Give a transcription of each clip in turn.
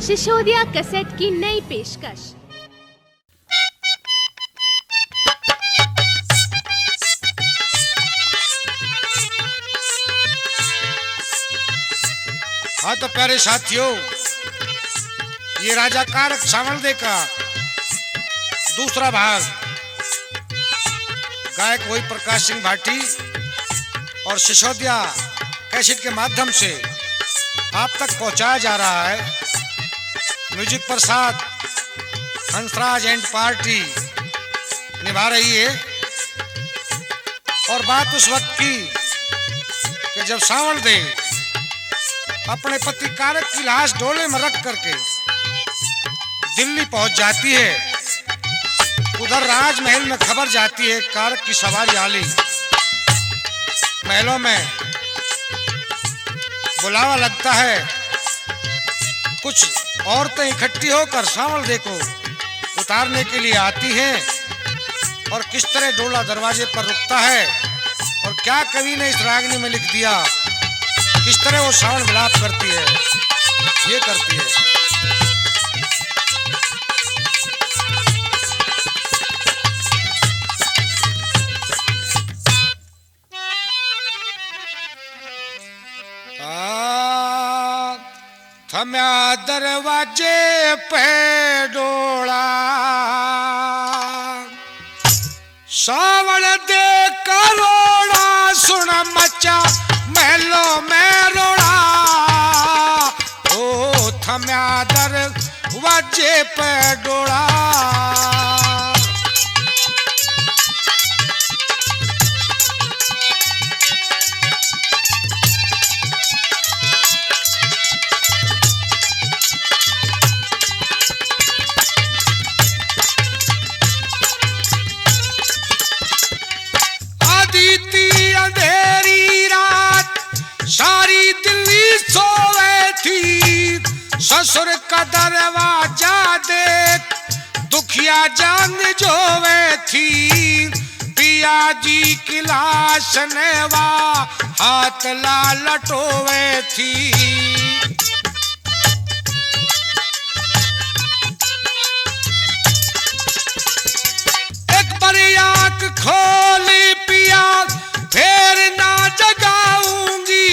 Sisodia cassette की नई पेशकश। हाँ तो प्यारे साथियों, ये राजा कारक सावलदे का दूसरा भाग गायक वही प्रकाश सिंह भाटी और सिसोदिया कैसेट के माध्यम से आप तक पहुंचाया जा रहा है। म्यूजिक पर साथ हंसराज एंड पार्टी निभा रही है। और बात उस वक्त की कि जब सावलदे अपने पति कारक की लाश डोले में रख करके दिल्ली पहुंच जाती है। उधर राजमहल में खबर जाती है कारक की सवारी आली। महलों में बुलावा लगता है। कुछ औरतें इकट्ठी होकर सावलदे को उतारने के लिए आती हैं। और किस तरह डोला दरवाजे पर रुकता है और क्या कवि ने इस रागनी में लिख दिया, किस तरह वो सावन विलाप करती है, ये करती है। थम्या दरवाजे पे डोला, सावलदे का रोड़ा सुन मचा महलों में रोड़ा। ओ थम्या दरवाजे पे डोला, अंधेरी रात सारी दिल्ली सोए थी। ससुर का दरवाजा देख दुखिया जान जोवे थी। पिया जी की लाश नेवा हाथ ला लटोवे थी। एक बड़ी आंख खोली पिया फिर ना जगाऊंगी।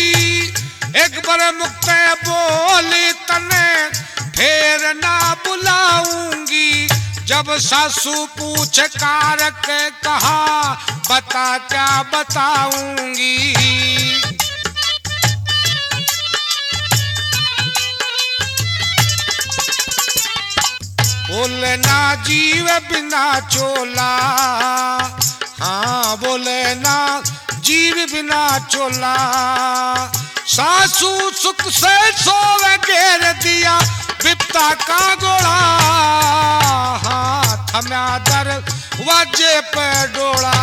एक बार मुक्ते बोली तने फिर ना बुलाऊंगी। जब सासू पूछ कारक कहा बता क्या बताऊंगी। बोले ना जीव बिना चोला, हाँ बोले ना जीव बिना चोला। सासू सुख से सोवे घेर दिया विपता का गोला। हाँ थम्या दरवाजे पे डोला,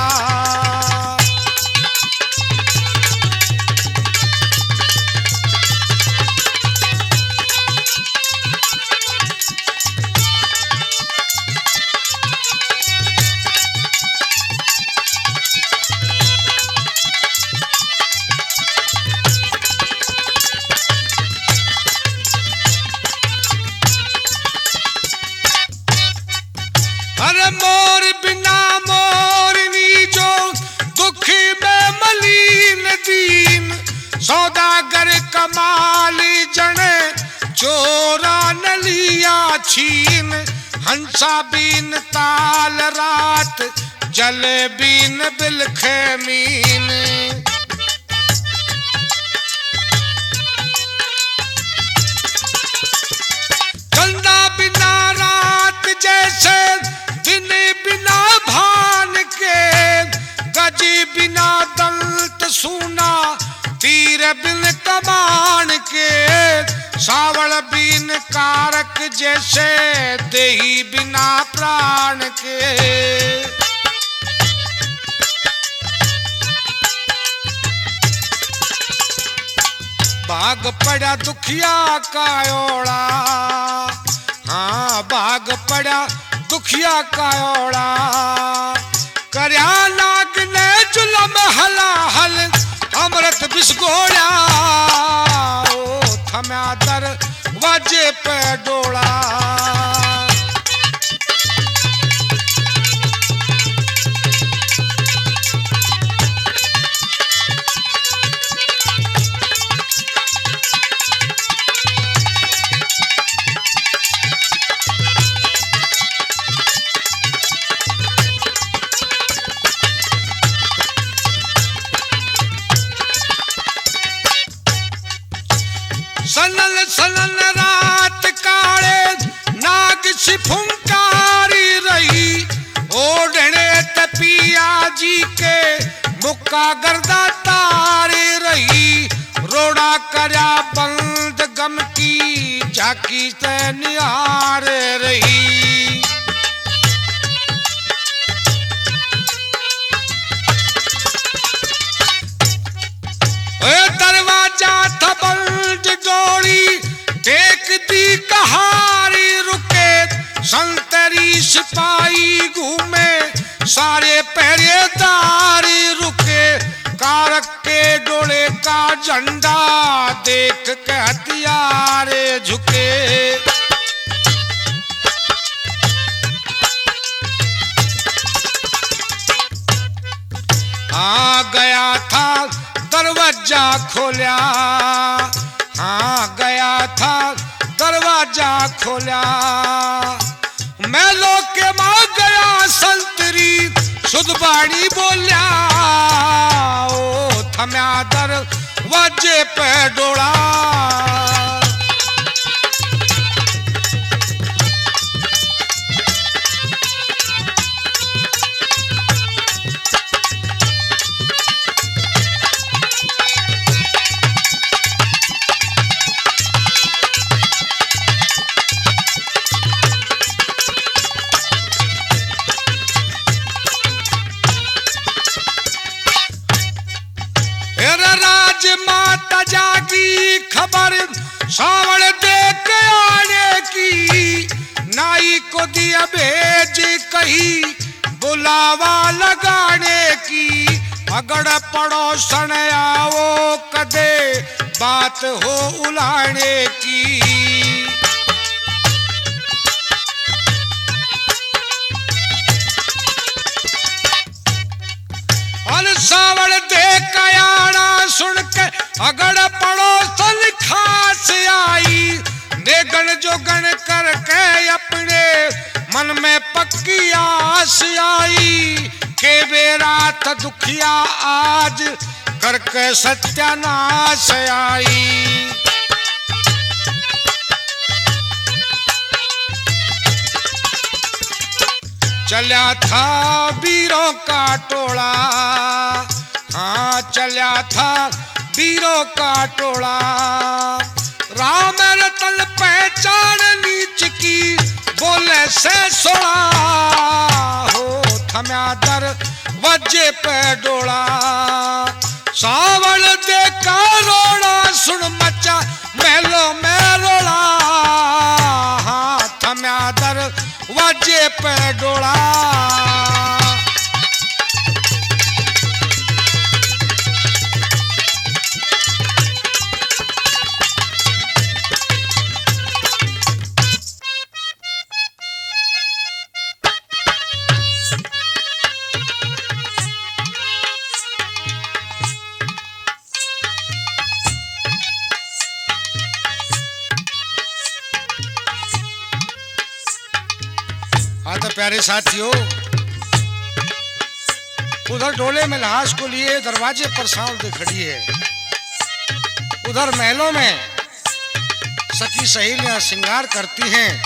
मोर बिना मोरनी जो दुखी में मलीन दीन। सौदागर कमाली जने चोरा न लिया छीन। हंसा बीन ताल रात जले बीन बिलखे मीन। चंदा बिना रात जैसे दिन बिना भान के। गजी बिना दंत सूना तीर बिन कमान के। सावल बिन कारक जैसे देही बिना प्राण के। भाग पड़ा दुखिया का ओड़ा, हाँ भाग पड़ा दुखिया का ओड़ा। करया नाग ने जुलम हला हल अमृत बिस्गोड़ा। ओ थम्या दरवाजे वजे पे डोला। सनन सनन रात काले नाग फुंकारी रही, ओढ़ने तपिया जी के मुक्का गर्दा तारी रही। रोड़ा करया बंद गम की झाकी से निहार रही। दरवाजा था बंद, डोली टेक दी कहारी रुके। संतरी सिपाही घूमे, सारे पहरेदारी रुके। कारक के डोले का झंडा देख के हथियार झुके। आ गया था दरवाजा खोल्या, हाँ गया था दरवाजा खोल्या। मैं लोग के मां गया संतरी सुधबाणी बोल्या। ओ थम्या दरवाजे पे डोला। माता जागी खबर सावण देख आने की। नाई को दिया भेज कही बुलावा लगाने की। अगड़ पड़ोसन आओ कदे बात हो उलाने की। सावण देख आना सुन के अगड़ पड़ोसन खास आई। नेगन जोगन करके अपने मन में पक्की आस आई। के बेरा था दुखिया आज करके सत्यानाश आई। चला था वीरों का टोला, हाँ चला था वीरों का टोला। राम रतन पहचान नीच की बोले से सोड़ा। हो थम्या दरवाजे पे डोला। सावण देखा रोड़ा सुन मचा महलों में रोड़ा। हाँ थम्या दरवाजे पे डोला। हाँ तो प्यारे साथियों, उधर डोले में लाश को लिए दरवाजे पर सांवल खड़ी है। उधर महलों में सखी सहेलियां श्रृंगार करती हैं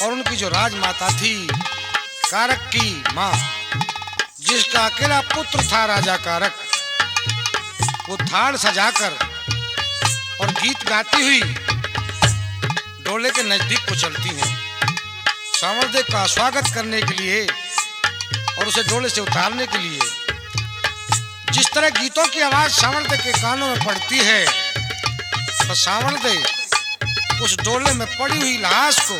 और उनकी जो राजमाता थी कारक की माँ, जिसका अकेला पुत्र था राजा कारक, वो थाड़ सजाकर और गीत गाती हुई डोले के नजदीक को चलती हैं सावण देव का स्वागत करने के लिए और उसे डोले से उतारने के लिए। जिस तरह गीतों की आवाज सावण देव के कानों में पड़ती है, तो सावण देव उस डोले में पड़ी हुई लाश को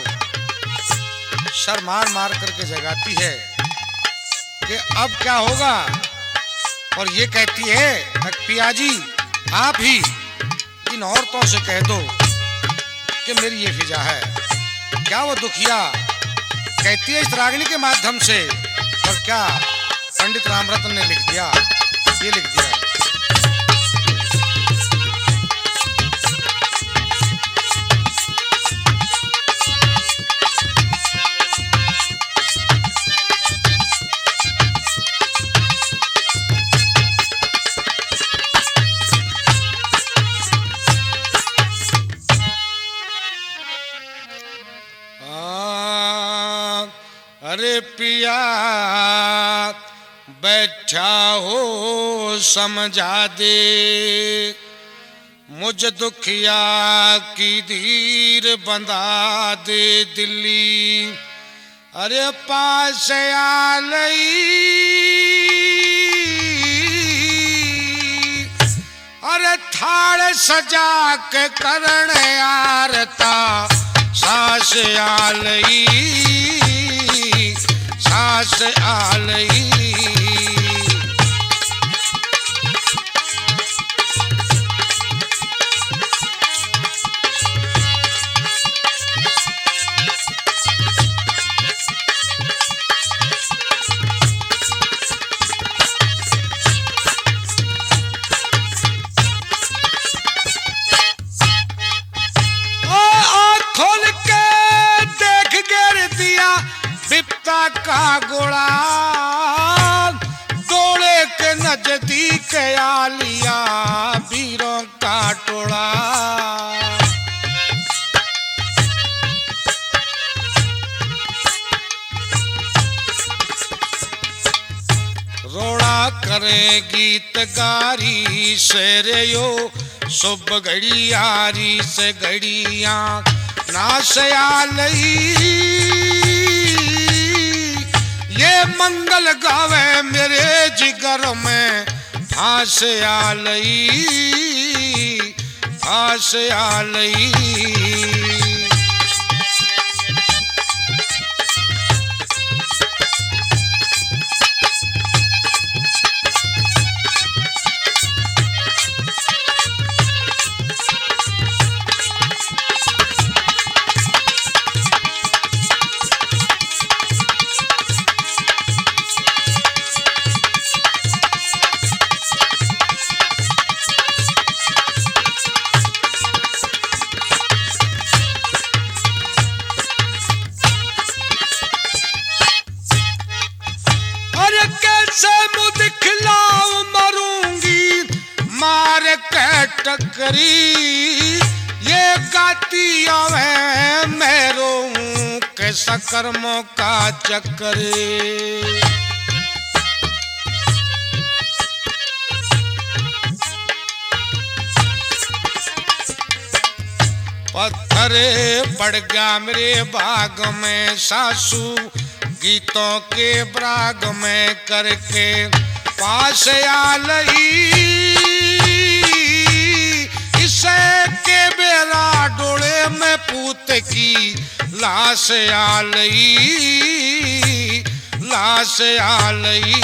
सर मार मार करके जगाती है कि अब क्या होगा। और ये कहती है पिया जी, आप ही इन औरतों से कह दो कि मेरी ये फिजा है। क्या वो दुखिया कहती है इस रागनी के माध्यम से, और क्या पंडित रामरत्न ने लिख दिया, ये लिख दिया। अरे पिया बैठा हो समझा दे, मुझ दुखिया की धीर बंधा दे दिल्ली। अरे पास आ लई, अरे थाड़ सजा के करण आरता, सास आ लई, सास आ लई। बिपता का गोला गोले के नजदीक आ लिया वीरों का टोला। रोड़ा करे गीत गारी से रे यो, सुब घड़ी यारी से घड़िया नाश आ लई। ये मंगल गावे मेरे जिगर में, फांस आ लई, फांस आ लई। टकरी ये गाती आवे मेरो कैसा कर्मों का चक्कर। पत्थरे पड़ गया मेरे बाग में, सासू गीतों के ब्राग में करके पास आ लई। के बेरा डोले में पूत की लाश आ लई, लाश आ लई।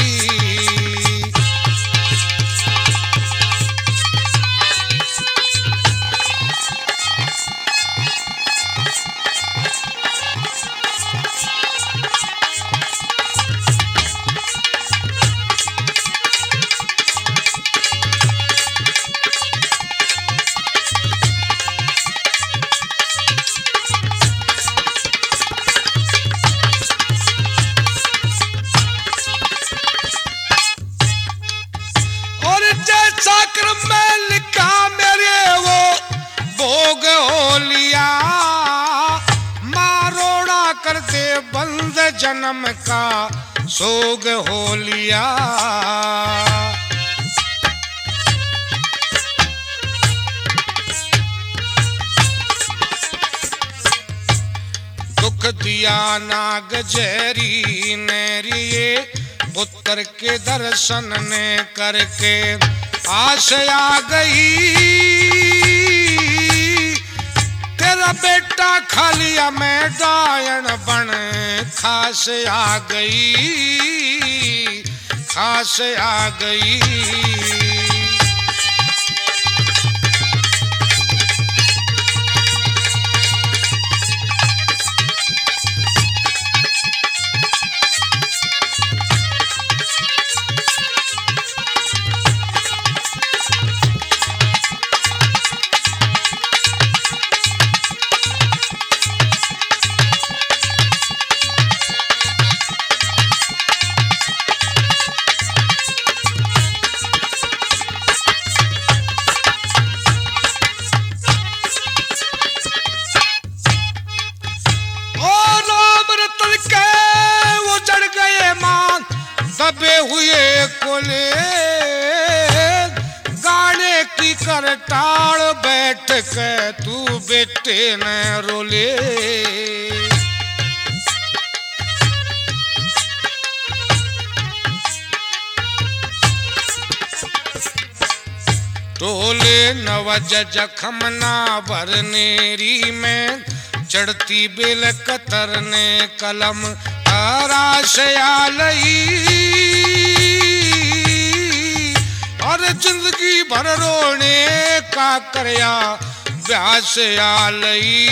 में लिखा मेरे वो भोग हो लिया, मारोड़ा करते बंद जन्म का सोग हो लिया। दुख दिया नाग जहरी ने रिए, पुत्र के दर्शन ने करके आश आ गई। तेरा बेटा खा लिया मैं डायन बन, खास आ गई, खास आ गई। दबे हुए कोले गाने की करताड़ बैठ के तू बेटे न रोले। टोले नवज जखम ना भरनेरी में चढ़ती बेल कतरने कलम आराशया लई और जिंदगी भर रोने का करया ब्यास आलई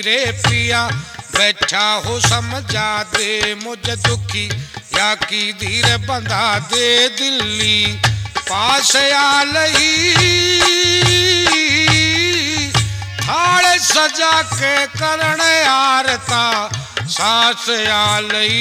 रे पिया बैठा हो समझा दे मुझे दुखी या की धीर बंधा दे दिल्ली पास आलई थाड़ सजा के करण आरता सास आलई।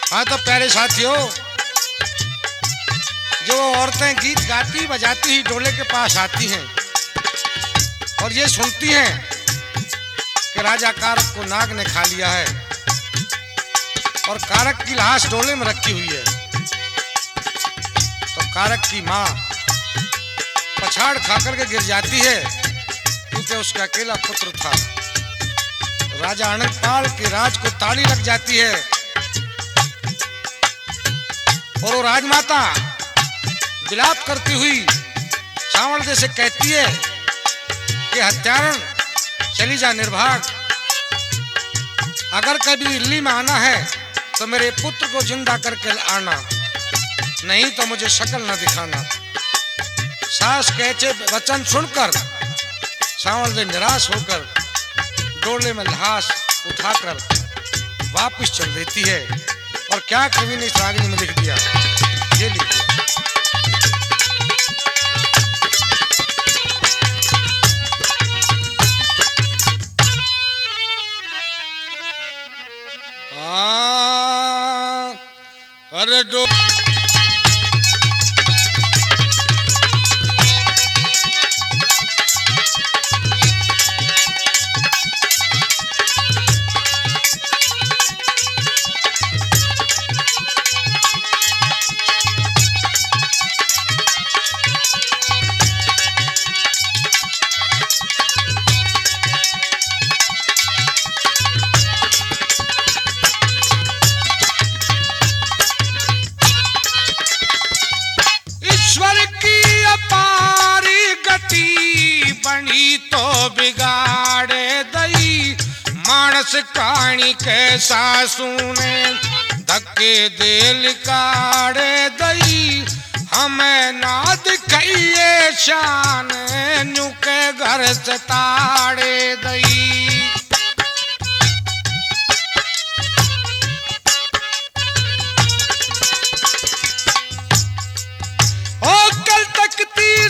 हाँ तो प्यारे साथियों, जो औरतें गीत गाती बजाती ही डोले के पास आती हैं और ये सुनती हैं कि राजा कारक को नाग ने खा लिया है और कारक की लाश डोले में रखी हुई है, तो कारक की माँ पछाड़ खाकर के गिर जाती है क्योंकि उसका अकेला पुत्र था। राजा अनंगपाल के राज को ताली लग जाती है और वो राजमाता विलाप करती हुई सांवल से कहती है कि हत्यारण चली जा निर्भाग, अगर कभी दिल्ली में आना है तो मेरे पुत्र को जिंदा करके आना, नहीं तो मुझे शक्ल न दिखाना। सास कहते वचन सुनकर सांवल निराश होकर डोले में लाश उठाकर वापस चल देती है। और क्या कवि ने इस रागनी में लिख दिया, ये लिख दिया। अरे डो बनी तो बिगाड़े दई मानस कहानी के सासू ने धक्के दिल काड़े दई, हमें ना दिखाइए शान न्यू के घर से ताड़े दई।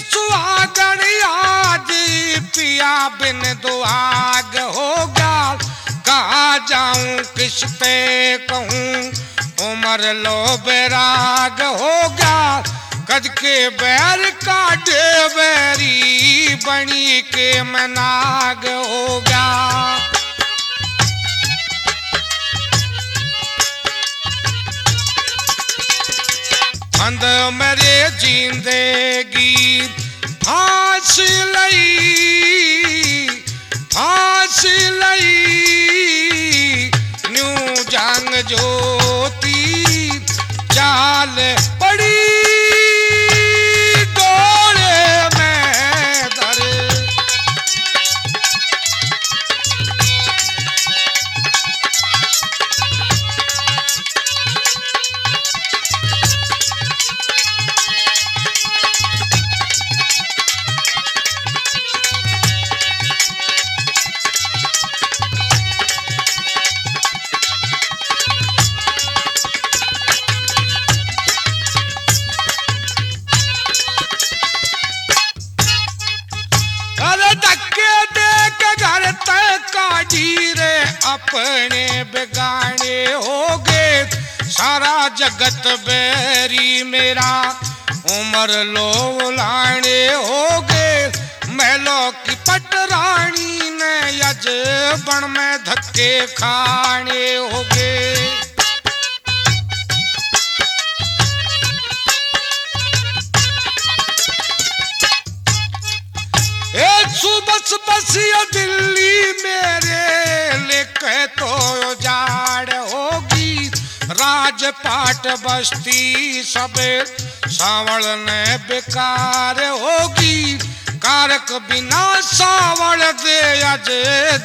सुहागन आज पिया बिन दुआग होगा, कहा जाऊं किसते कहूं उमर लो बैराग होगा, कद के बैर काटे बैरी बनी के मनाग होगा। अंध मेरे जिंदगी फांस लई न्यू जांग ज्योति चाल पड़ी डोले में धर। अपने बेगाने होगे, सारा जगत बैरी मेरा, उम्र लो लाने होगे, महलों की पटरानी ने यज बन में धक्के खाने होगे। बस बस ये दिल्ली मेरे लेके तो जाड़ होगी, राजपाट बस्ती सब सावल ने बेकार होगी, कारक बिना सावल दे अज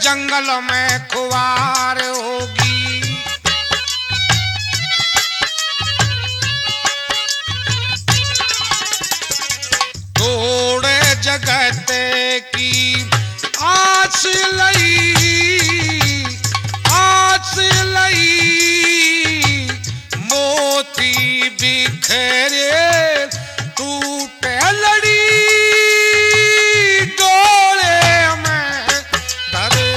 जंगल में खुआर होगी। थोड़े जगत की आस लई मोती बिखरे टूटे लड़ी डोले में धरे।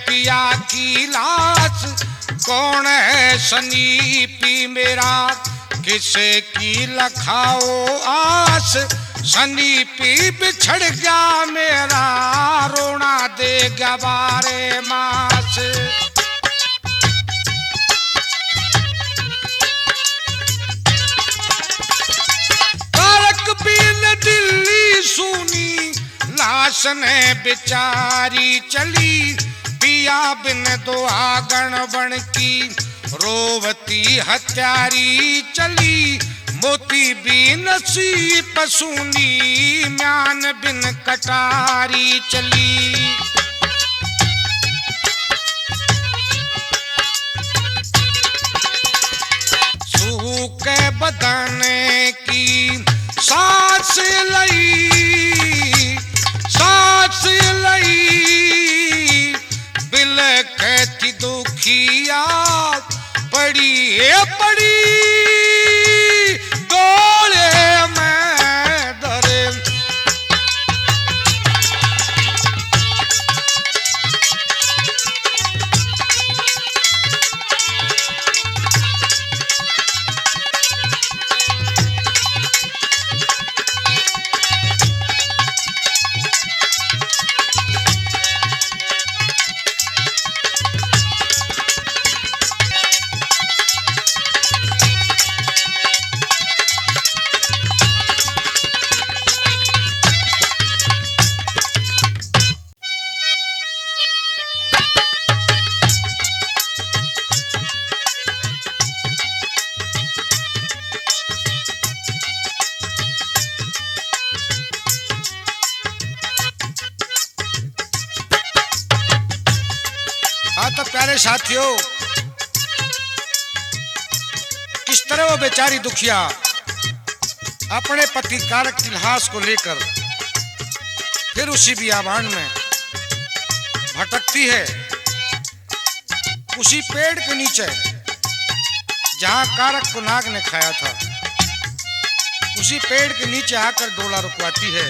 पिया की लाश कौन है सनीपी मेरा, किसे की लखाओ आस, सनीपी बिछड़ गया मेरा, रोना देगा बारे मास। कारक बिन दिल्ली सुनी, लाश ने बेचारी चली, पिया बिन दो आगन बन की, रोवती हत्यारी चली, मोती बिन सीप सुनी, म्यान बिन कटारी चली। सूखे बदन की सांस लई बिल कहती दुखिया, पड़ी डोले में धरे। हाँ तो प्यारे साथियों, किस तरह वो बेचारी दुखिया अपने पति कारक की लाश को लेकर फिर उसी बियाबान में भटकती है। उसी पेड़ के नीचे जहां कारक को नाग ने खाया था, उसी पेड़ के नीचे आकर डोला रुकवाती है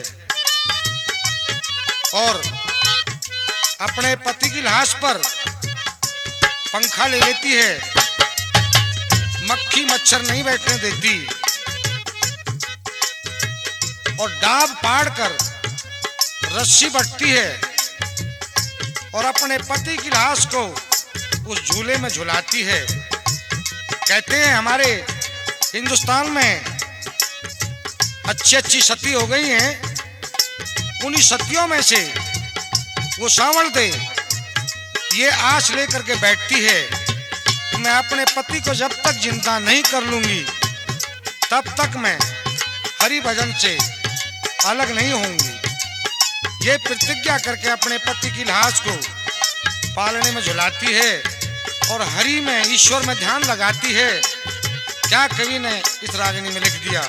और अपने पति की लाश पर पंखा ले लेती है, मक्खी मच्छर नहीं बैठने देती और डाब पाड़ कर रस्सी बटती है और अपने पति की लाश को उस झूले में झुलाती है। कहते हैं हमारे हिंदुस्तान में अच्छी सती हो गई हैं, उन्हीं सतियों में से वो सांवल दे ये आस लेकर के बैठती है कि मैं अपने पति को जब तक जिंदा नहीं कर लूंगी तब तक मैं हरि भजन से अलग नहीं होंगी। ये प्रतिज्ञा करके अपने पति की लाश को पालने में झुलाती है और हरि में, ईश्वर में ध्यान लगाती है। क्या कवि ने इस रागिनी में लिख दिया।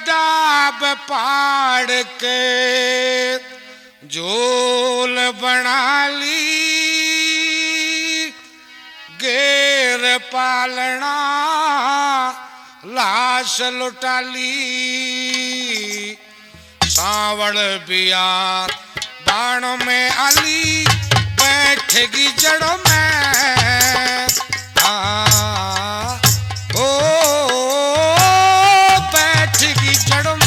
डाब पाड़ के झोल बना ली, घेर पालना लाश लुटा ली। सावड़ बिया बाणों में आली, बैठेगी जड़ों में। बैठेगी जड़ों में।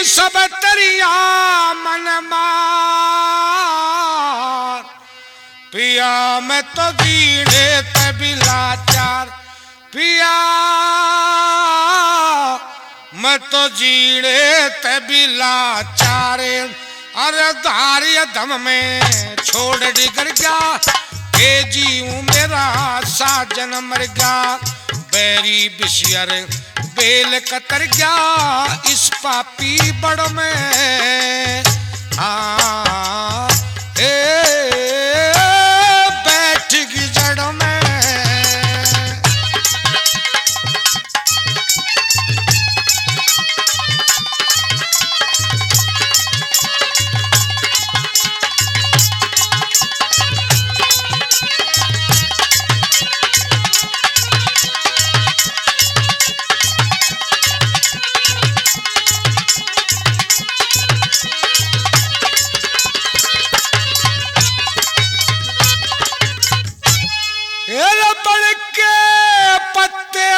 सब तरिया मन मार, पिया मैं तो जीड़े तभी लाचार। पिया मैं तो जीड़े तभी लाचार। अरे धारिय दम में छोड़ डिगर गया, के जीऊं मेरा साजन मर गया। बैरी बिशियर बेल कतर गया, इस पापी बड़ में बैठ गई जड़ में।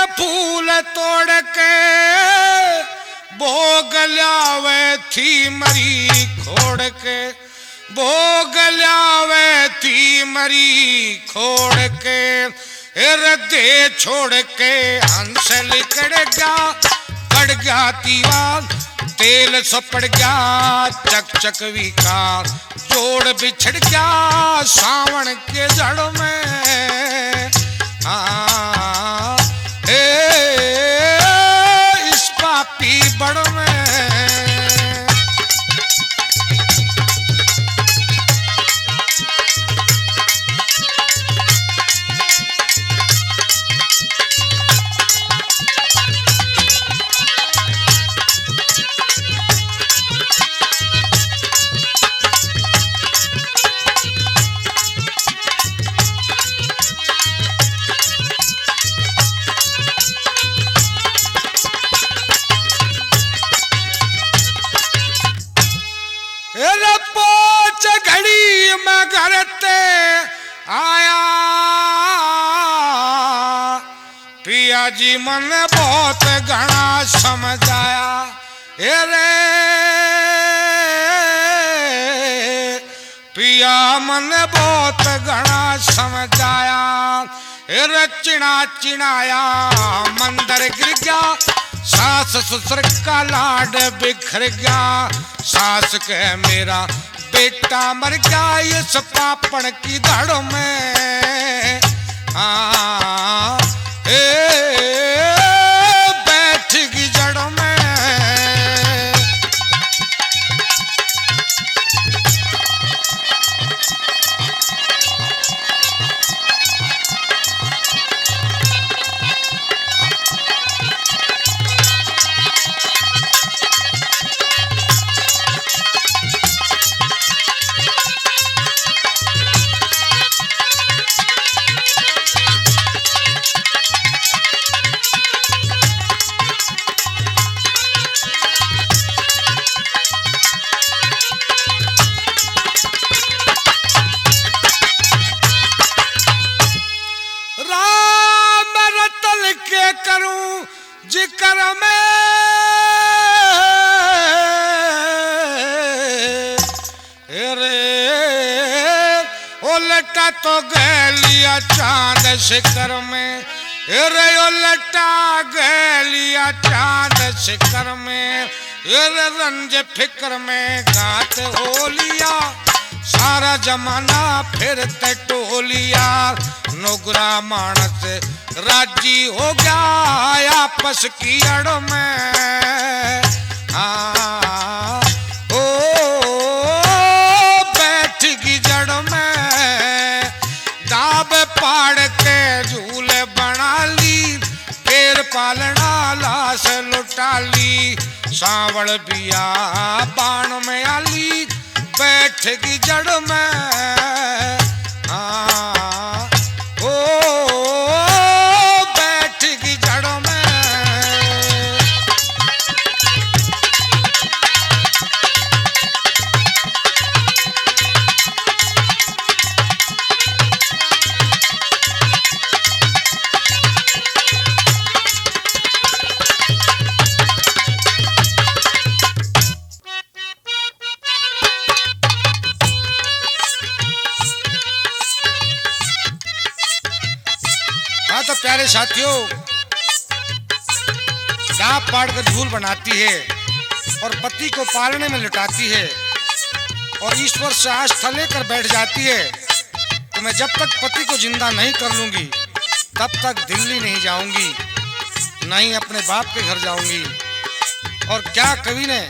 फूल तोड़ के भोग ल्यावे थी मरी खोड़ के। भोग ल्यावे थी मरी खोड़ के। हृदय छोड़ के हंस लिकड़ गया, बढ़ गया दीवार तेल सपड़ गया। चक चकवी का जोड़ बिछड़ गया, सावन के जड़ में इस पापी बड़ में। पोच घड़ी में घर ते आया, पिया जी मन बहुत घना समझाया। रे पिया मन बहुत घना समझाया। रे चिना चिनाया मंदिर गिर गया, सास ससुर का लाड बिखर गया। सास के मेरा बेटा मर गया, इस पापड़ की धड़ में बैठ गई जड़ में। करूं जिक्र में लटा तो गलिया चांद शिखर में, रे ओ लटा गलिया चांद शिखर में, रे रंज फिक्र में गात होलिया, सारा जमाना फिरते टोलिया। नुगरा मानस राजी हो गया आपस की अड़ में, हाँ ओ बैठ की जड़ में, दाब पाड़ के झूले बना ली, पेड़ पालना लाश लुटा ली, सांवड़ बिया बाण में आली, बैठ की जड़ में, हाँ ओ बैठ की जड़ में। तो प्यारे साथियों, डांप पाड़ कर झूल बनाती है और पति को पालने में लुटाती है और ईश्वर से आस्था लेकर बैठ जाती है तो मैं जब तक पति को जिंदा नहीं कर लूंगी तब तक दिल्ली नहीं जाऊंगी, नहीं अपने बाप के घर जाऊंगी। और क्या कवि ने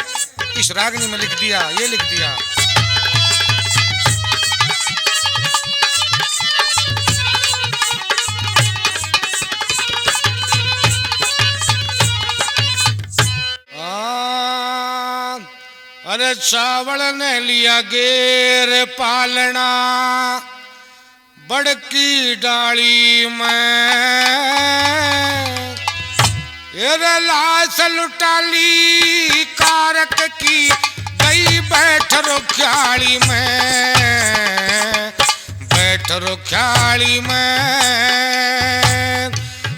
इस रागनी में लिख दिया, ये लिख दिया, अरे चावल ने लिया गेर पालना, बड़की डाली में, ये लाश लुटाली, कारक की गई बैठ रुख्याली में, बैठ रुख्याली में।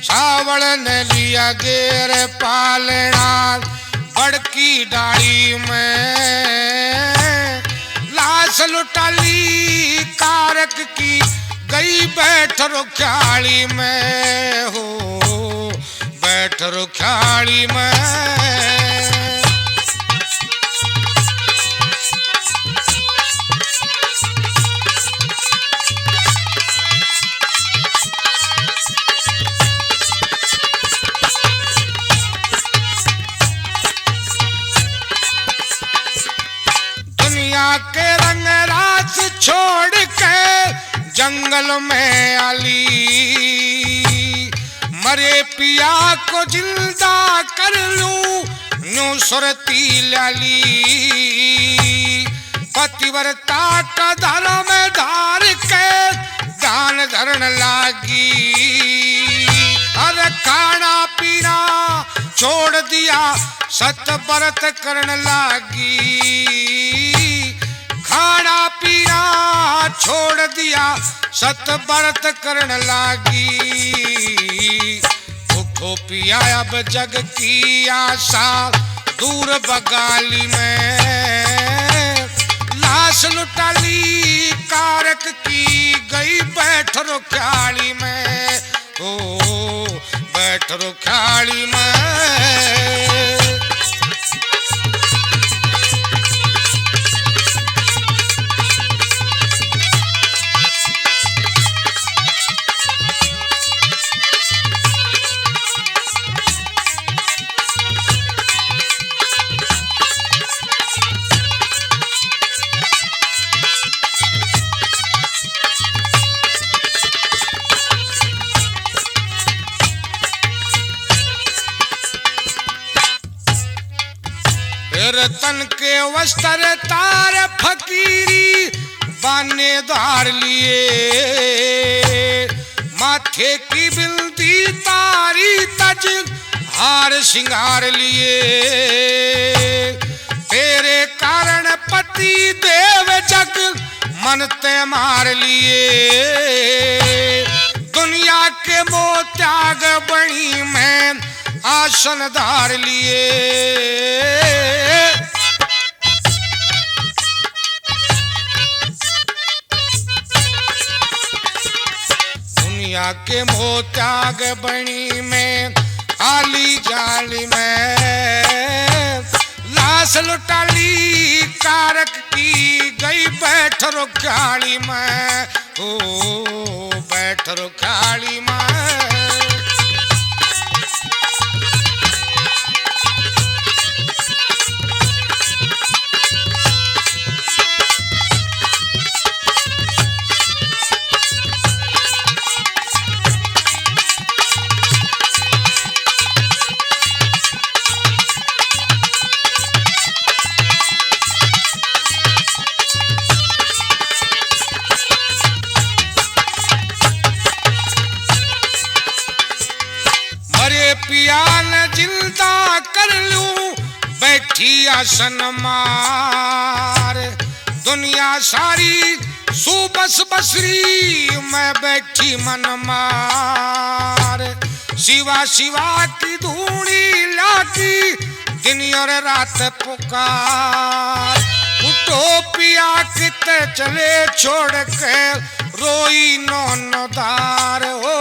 चावल ने लिया गेर पालना, बड़की डाली में, लाश लुटाली, कारक की गई बैठ रुख्याली में, हो बैठ रुख्याली में। के रंग रात छोड़ के जंगल में आली, मरे पिया को जिंदा कर लूं न्यू सुरती लाली, पतिव्रता का धर्म धार के दान धरण लागी, अरे खाना पीना छोड़ दिया सत व्रत करन लागी, खाना पीना छोड़ दिया सत व्रत करन लागी, भूखो पिया अब जग की आशा दूर बगाली में, लाश लुटाली, कारक की गई बैठ रुख्याली में, ओ बैठ रुख्याली में। तन के वस्त्र तार फकीरी बाने धार लिए, माथे की बिंदी तारी तज हार सिंगार लिए, तेरे कारण पति देव जग मन ते मार लिए, दुनिया के मोह त्याग बणी में आसन धार लिए, के मोत्याग बणी में आली जाली में लाश लुटाली कारक की गई बैठ रुखाली में ओ बैठ रुखाली में। पिया न जिंदा कर लूं बैठी आसन मार दुनिया सारी सुबस बसरी मैं बैठी मन मार शिवा शिवा की धूड़ी लागी दिन और रात पुकार उठो पिया किते चले छोड़ के रोई नौनदार हो।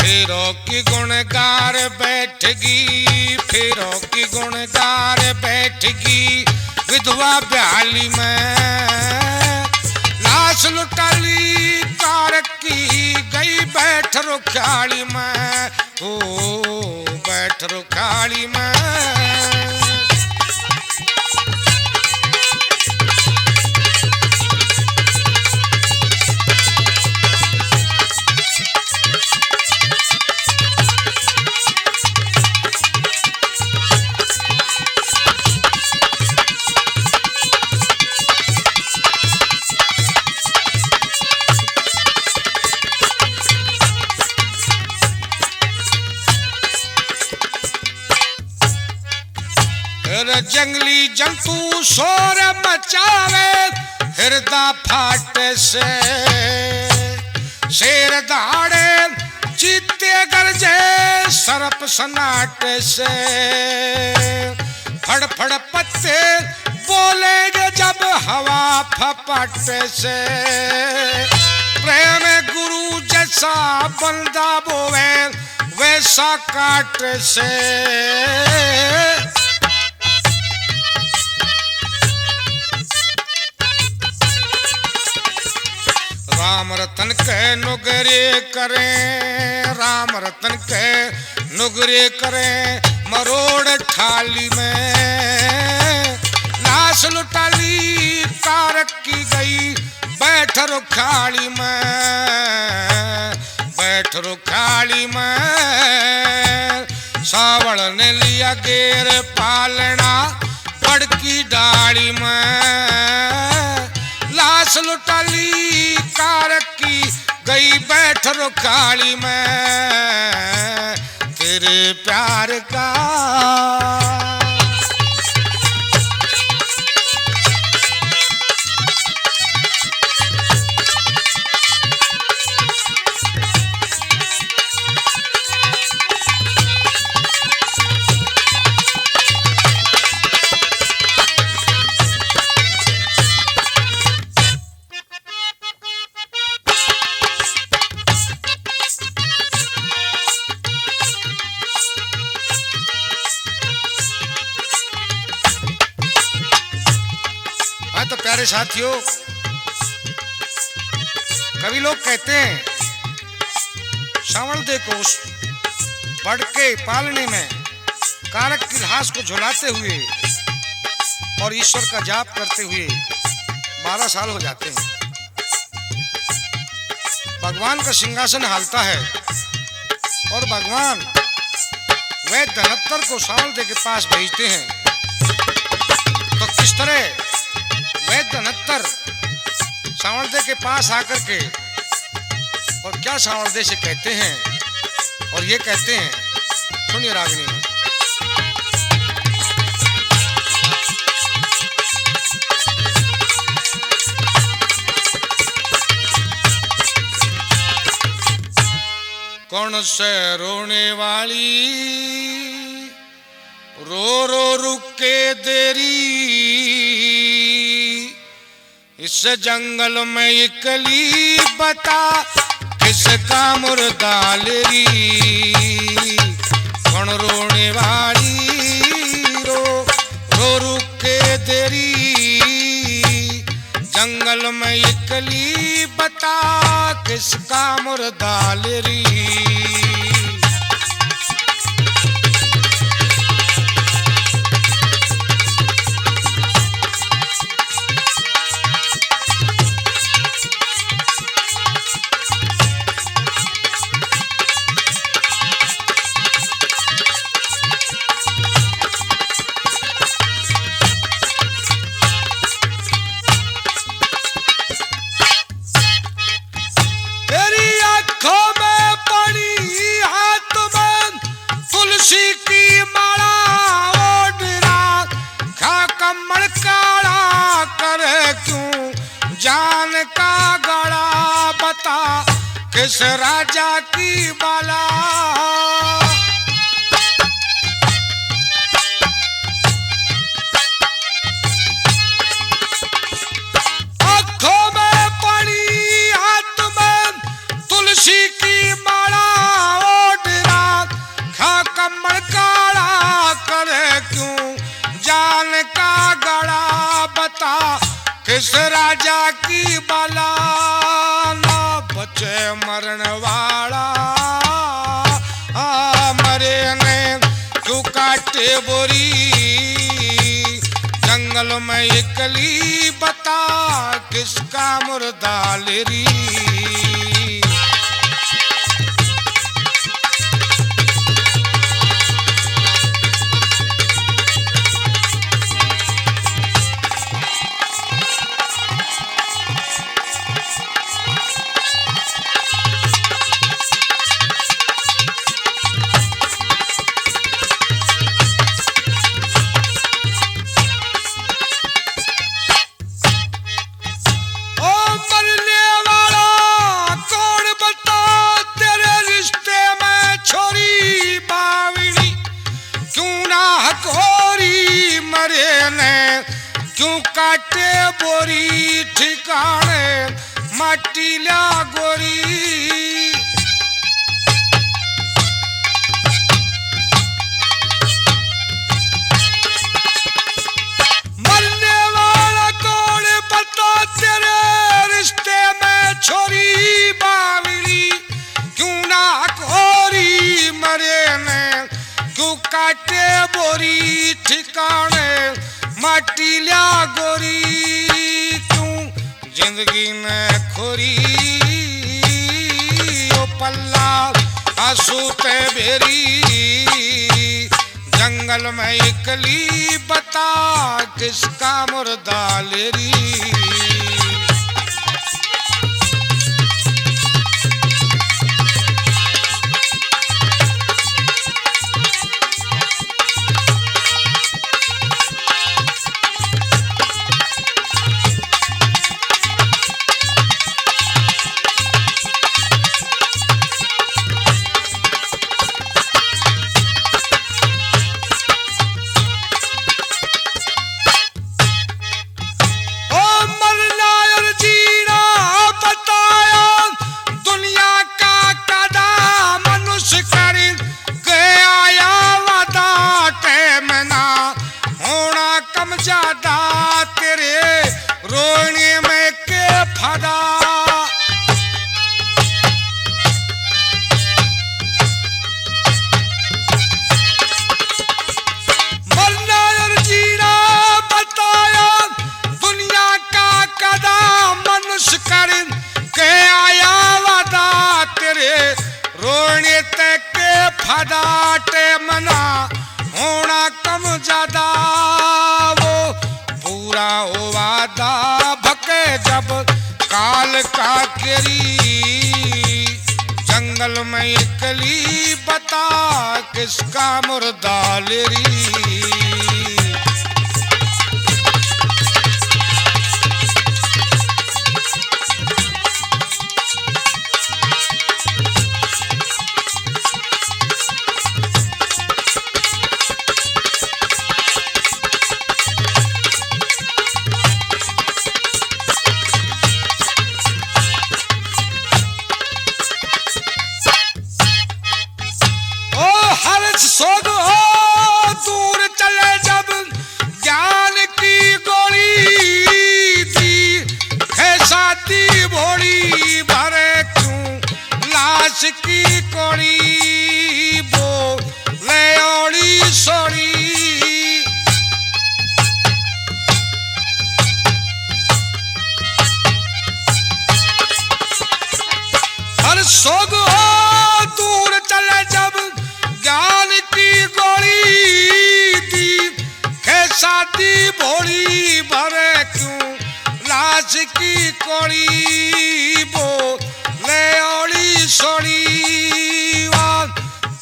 फेरों की गुणगार बैठगी फेरों की गुणगार बैठगी विधवा ब्याली में लाश लुटाली कारक की गई बैठ रुखाली में ओ बैठ रुखाली में। जंगली जंतु शोर मचावे हृदय फाटे से शेर दहाड़े चीते गरजे सर्प सन्नाटे से फड़ फड़ पत्ते बोलेंगे जब हवा फपाटे से प्रेम गुरु जैसा बंदा बोवे वैसा काट से राम रतन के नुगरे करें राम रतन के नुगरे करें मरोड़ ठाली में लाश लुटाली कारक की गई बैठ रुखाली में बैठ रुखाली में। सावड़ ने लिया गेर पालना बड़की डाली में लाश लुटाली कारक की गई बैठ रुखाली में तेरे प्यार का। तो प्यारे साथियों कवि लोग कहते हैं सांवल को पढ़ के पालने में कारक की लाश को झुलाते हुए और ईश्वर का जाप करते हुए 12 साल हो जाते हैं। भगवान का सिंहासन हालता है और भगवान वह धनत्तर को सांवल के पास भेजते हैं। तो किस तरह वह धनत्तर सांवल के पास आकर के और क्या सांवल से कहते हैं और ये कहते हैं, सुनिए रागिनी में। कौन से रोने वाली रो रो रुके देरी जंगल में इकली बता किसका मुर्दा लेरी कौन रोने वाली रो रो रुक के देरी जंगल में इकली बता किसका मुर्दा लेरी किस राजा की बाला आंखों में पानी हाथ में तुलसी की माला ओढ़ना खा कमल काला करे क्यों जान का गड़ा बता किस राजा की बाला बचे मरण वाला मरे ने क्यों काटे बोरी जंगल में इकली बता किसका मुर्दा लेरी काटे बोरी ठिकाने माटी ला गोरी मरने वाला कौन बता तेरे रिश्ते में छोरी बावली क्यों ना खोरी मरे ने क्यों काटे बोरी ठिकाने माटी ला गोरी क्यों जिंदगी ने खोरी ओ पल्ला आंसू ते बेरी जंगल में इकली बता किसका मुर्दा लेरी फदाटे मना होना कम ज्यादा वो पूरा हो वादा भके जब काल का केरी जंगल में इकली बता किसका मुर्दा लेरी कोड़ी बोले ओड़ी सोड़ी हर सोग हो दूर चले जब ज्ञान की गोली दी शादी भोली भरे क्यों लाश की कोड़ी बोले ओड़ी सोड़ी वाल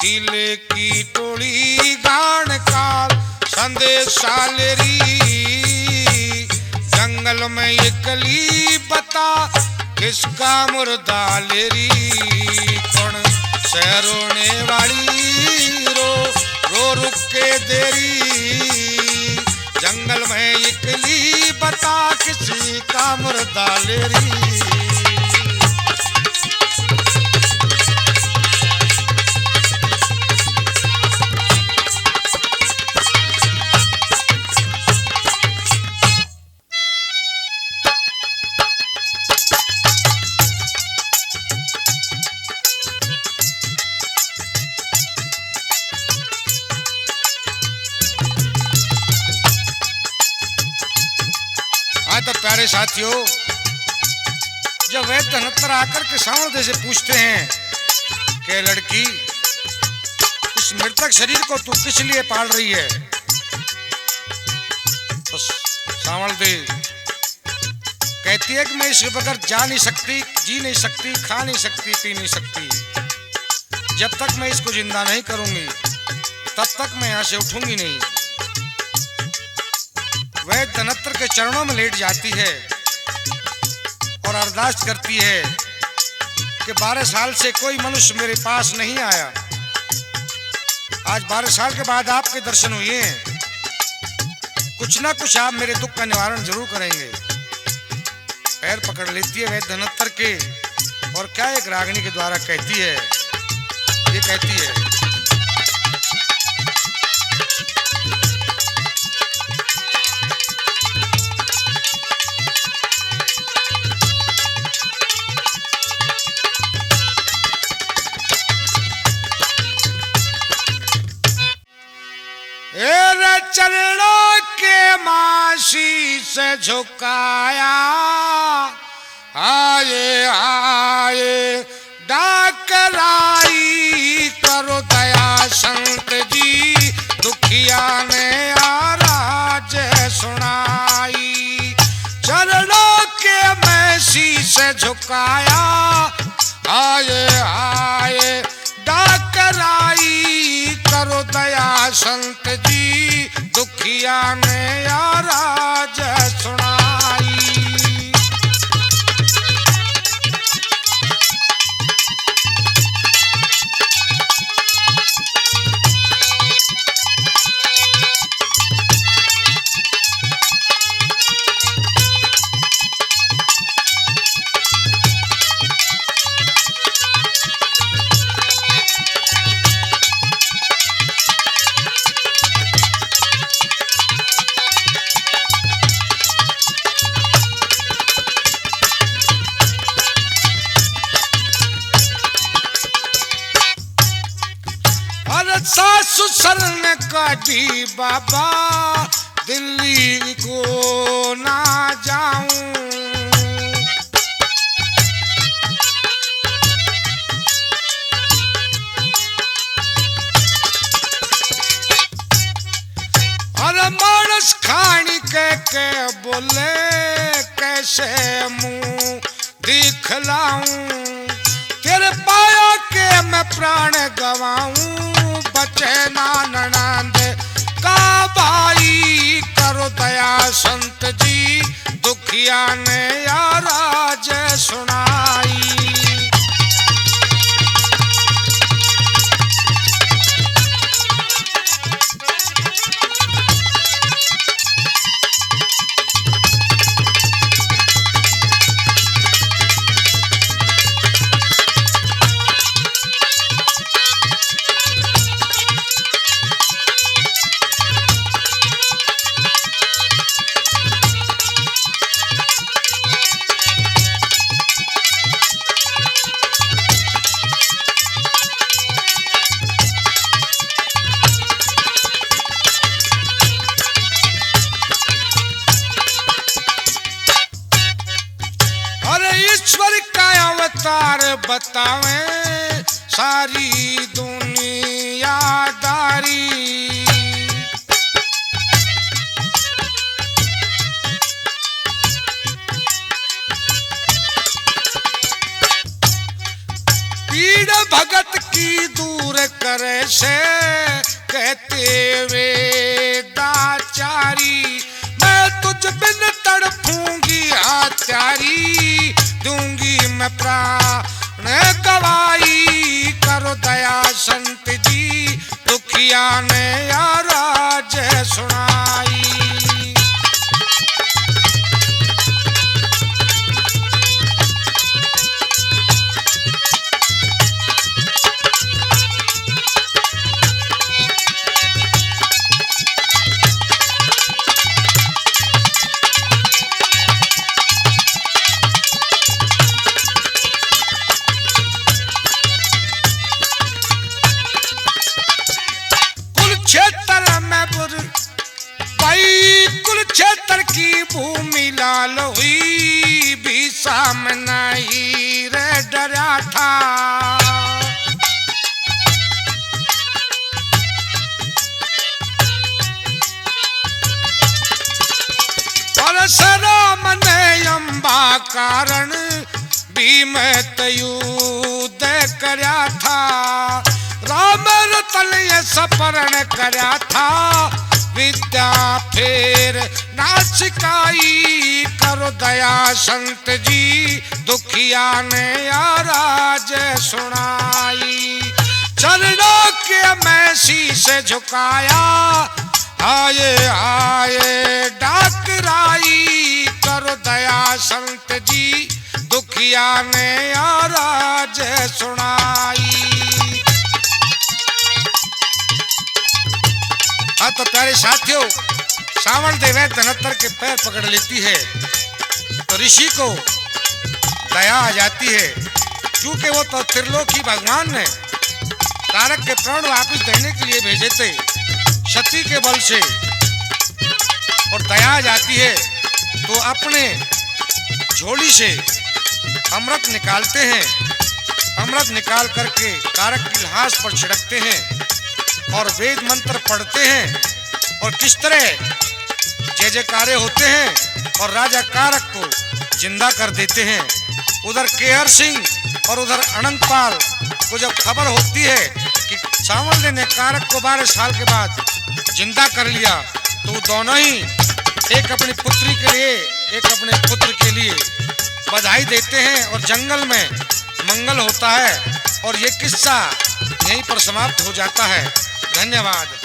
दिले की टोली गान काल संदेशा लेरी जंगल में एकली बता किसका मुर्दा लेरी कौन से रोने वाली रो रो रुक के देरी जंगल में एकली बता किसी का मुर्दा लेरी तो प्यारे साथियों, जब वैद्य धनत्तर आकर के सांवल से पूछते हैं कि लड़की इस मृतक शरीर को तू किस लिए पाल रही है, तो सांवल दे कहती है कि मैं इसके बगैर जा नहीं सकती, जी नहीं सकती, खा नहीं सकती, पी नहीं सकती। जब तक मैं इसको जिंदा नहीं करूंगी तब तक मैं यहाँ से उठूंगी नहीं। वह धनत्तर के चरणों में लेट जाती है और अरदास करती है कि 12 साल से कोई मनुष्य मेरे पास नहीं आया, आज 12 साल के बाद आपके दर्शन हुए हैं, कुछ ना कुछ आप मेरे दुख का निवारण जरूर करेंगे। पैर पकड़ लेती है वह धनत्तर के और क्या एक रागिनी के द्वारा कहती है, ये कहती है चरणों के मासी से झुकाया, आए आए डाकराई करो दया संत जी, दुखिया ने आराज सुनाई। चरणों के मैसी से झुकाया, आए आए डाकराई करो दया संत जी, दुखिया ने आराज सुनाई। सासु सर ने काटी बाबा दिल्ली को ना जाऊं, और मानस खानी के बोले कैसे मुंह दिखलाऊं, तेरे पाया के मैं प्राण गवाऊं, बचे ना ननंद का भाई करो दया संत जी, दुखिया ने आराज सुनाई। बतावे सारी दुनियादारी। पीड़ भगत की दूर करे से कहते वेदाचारी। मैं तुझ बिन तड़पूंगी आचारी, दूंगी मैं प्राण गवाई। करो दया संत जी, दुखिया ने आराज सुनाई। कुरुक्षेत्र में कुरुक्षेत्र की भूमि लाल हुई, भीषम नहीं रे डरा था। परशुराम ने अम्बा कारण भीम युद्ध करया था। राम रतन सपरण करया था, विद्या फेर ना सिखाई। करो दया संत जी, दुखिया ने आराज सुनाई। चरणों के मैं शीश झुकाया, आए आए डाकराई। करो दया संत जी, दुखिया ने आराज सुनाई। हाँ तो प्यारे साथियों, सावन देवे धनतर के पैर पकड़ लेती है तो ऋषि को दया आ जाती है, क्योंकि वो तो त्रिलोकी भगवान ने तारक के प्राण वापिस देने के लिए भेजे थे शक्ति के बल से, और दया आ जाती है तो अपने झोली से अमृत निकालते हैं। अमृत निकाल करके तारक की लाश पर छिड़कते हैं और वेद मंत्र पढ़ते हैं, और किस तरह जय जयकारे होते हैं और राजा कारक को जिंदा कर देते हैं। उधर केहर सिंह और उधर अनंतपाल को जब खबर होती है कि सांवल ने कारक को 12 साल के बाद जिंदा कर लिया, तो दोनों ही एक अपनी पुत्री के लिए एक अपने पुत्र के लिए बधाई देते हैं और जंगल में मंगल होता है। और ये किस्सा यहीं पर समाप्त हो जाता है। धन्यवाद।